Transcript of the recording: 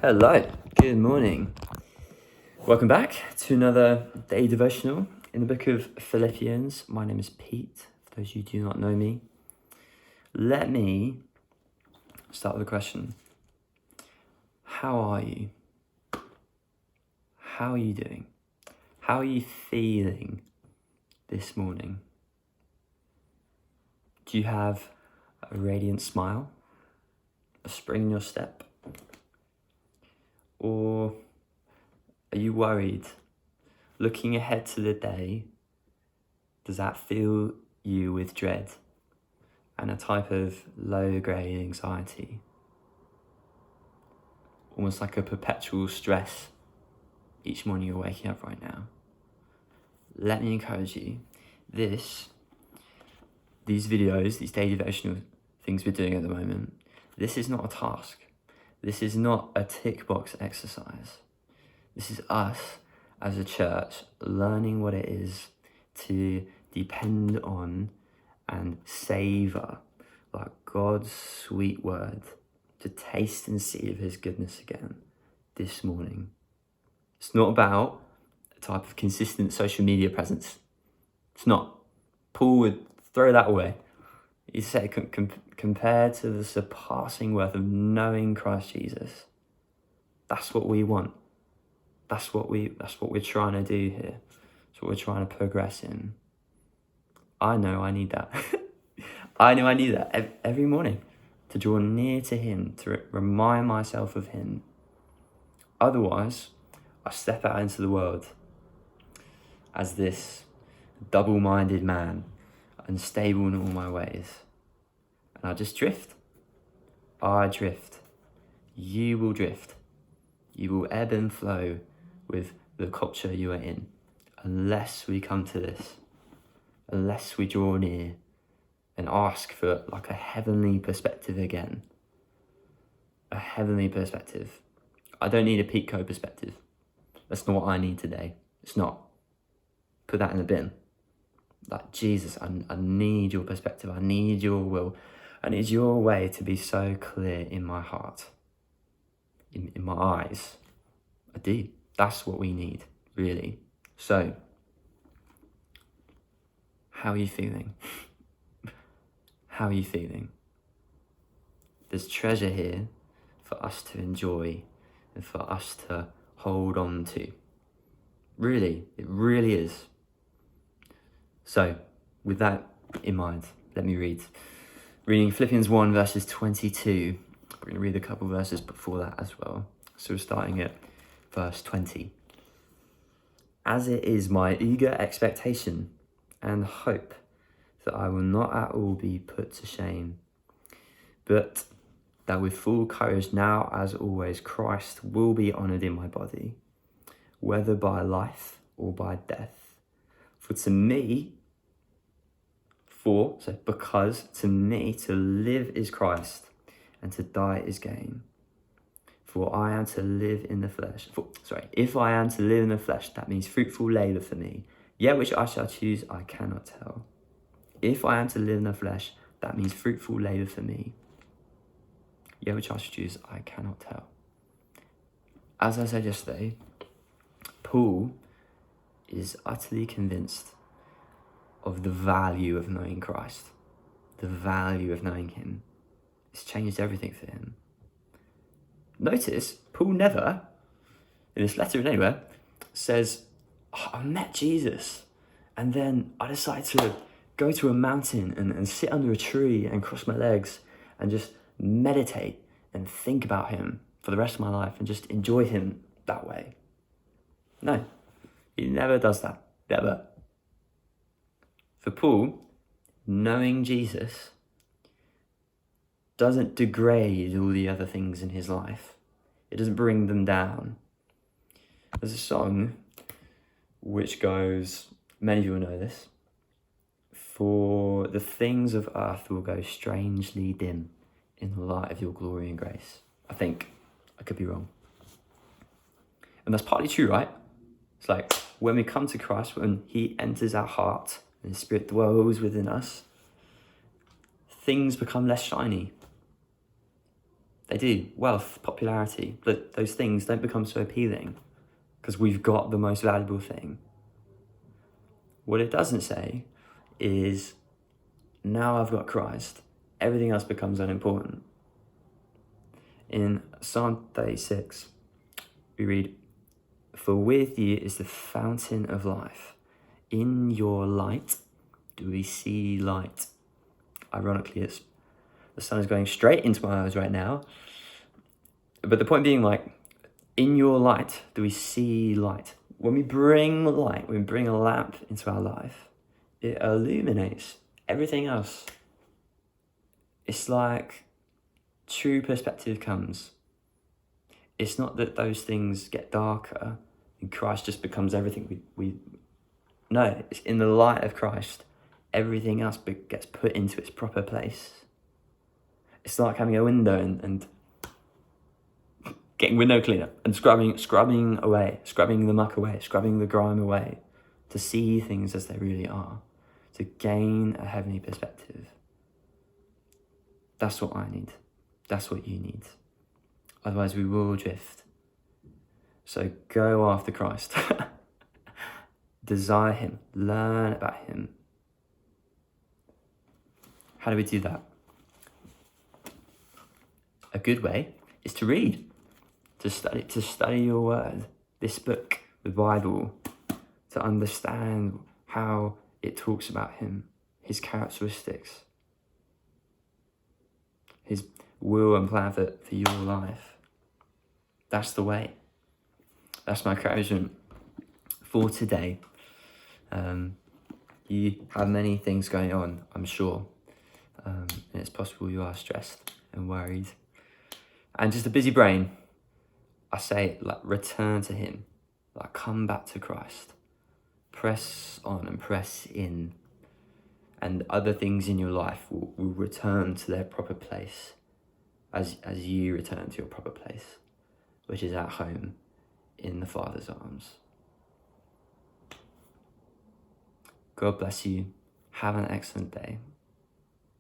Hello, good morning. Welcome back to another day devotional in the book of Philippians. My name is Pete, for those of you who do not know me. Let me start with a question. How are you? How are you doing? How are you feeling this morning? Do you have a radiant smile? A spring in your step? Or are you worried? Looking ahead to the day, does that fill you with dread and a type of low-grade anxiety? Almost like a perpetual stress each morning you're waking up right now. Let me encourage you, these videos, these daily devotional things we're doing at the moment, this is not a task. This is not a tick box exercise. This is us as a church learning what it is to depend on and savor like God's sweet word, to taste and see of his goodness again this morning. It's not about a type of consistent social media presence. It's not. Paul would throw that away. He said, compared to the surpassing worth of knowing Christ Jesus, that's what we want. That's what we're trying to do here. That's what we're trying to progress in. I know I need that. I know I need that every morning, to draw near to him, to remind myself of him. Otherwise, I step out into the world as this double-minded man, unstable in all my ways. And I just drift. I drift. You will drift. You will ebb and flow with the culture you are in, unless we come to this, unless we draw near and ask for like a heavenly perspective again. A heavenly perspective. I don't need a Pico perspective. That's not what I need today. It's not. Put that in the bin. Like, Jesus, I need your perspective. I need your will. I need your way to be so clear in my heart, in my eyes. I do. That's what we need, really. So, how are you feeling? How are you feeling? There's treasure here for us to enjoy and for us to hold on to. Really, it really is. So, with that in mind, let me read. Reading Philippians 1 verses 22. We're going to read a couple verses before that as well. So we're starting at verse 20. As it is my eager expectation and hope that I will not at all be put to shame, but that with full courage now as always Christ will be honoured in my body, whether by life or by death. Because to me to live is Christ and to die is gain. For I am to live in the flesh. If I am to live in the flesh, that means fruitful labour for me. Yet which I shall choose, I cannot tell. If I am to live in the flesh, that means fruitful labour for me. Yet which I shall choose, I cannot tell. As I said yesterday, Paul is utterly convinced of the value of knowing Christ, the value of knowing him. It's changed everything for him. Notice, Paul never, in this letter and anywhere, says, I met Jesus, and then I decided to go to a mountain and sit under a tree and cross my legs and just meditate and think about him for the rest of my life and just enjoy him that way. No, he never does that, never. For Paul, knowing Jesus doesn't degrade all the other things in his life. It doesn't bring them down. There's a song which goes, many of you will know this, for the things of earth will go strangely dim in the light of your glory and grace. I think, I could be wrong. And that's partly true, right? It's like when we come to Christ, when he enters our heart and his spirit dwells within us, things become less shiny. They do. Wealth, popularity, but those things don't become so appealing because we've got the most valuable thing. What it doesn't say is, now I've got Christ, everything else becomes unimportant. In Psalm 36, we read, "For with you is the fountain of life. In your light do we see light." Ironically, the sun is going straight into my eyes right now. But the point being, like, in your light do we see light. When we bring light, when we bring a lamp into our life, it illuminates everything else. It's like true perspective comes. It's not that those things get darker and Christ just becomes everything. No, it's in the light of Christ, everything else gets put into its proper place. It's like having a window and getting window cleaner and scrubbing away, scrubbing the muck away, scrubbing the grime away, to see things as they really are, to gain a heavenly perspective. That's what I need. That's what you need. Otherwise we will drift. So go after Christ. Desire him. Learn about him. How do we do that? A good way is to read, to study your word, this book, the Bible, to understand how it talks about him, his characteristics, his will and plan for your life. That's the way. That's my encouragement for today. You have many things going on, I'm sure. And it's possible you are stressed and worried. And just a busy brain. I say, like, return to him. Like, come back to Christ. Press on and press in. And other things in your life will return to their proper place as you return to your proper place, which is at home in the Father's arms. God bless you. Have an excellent day.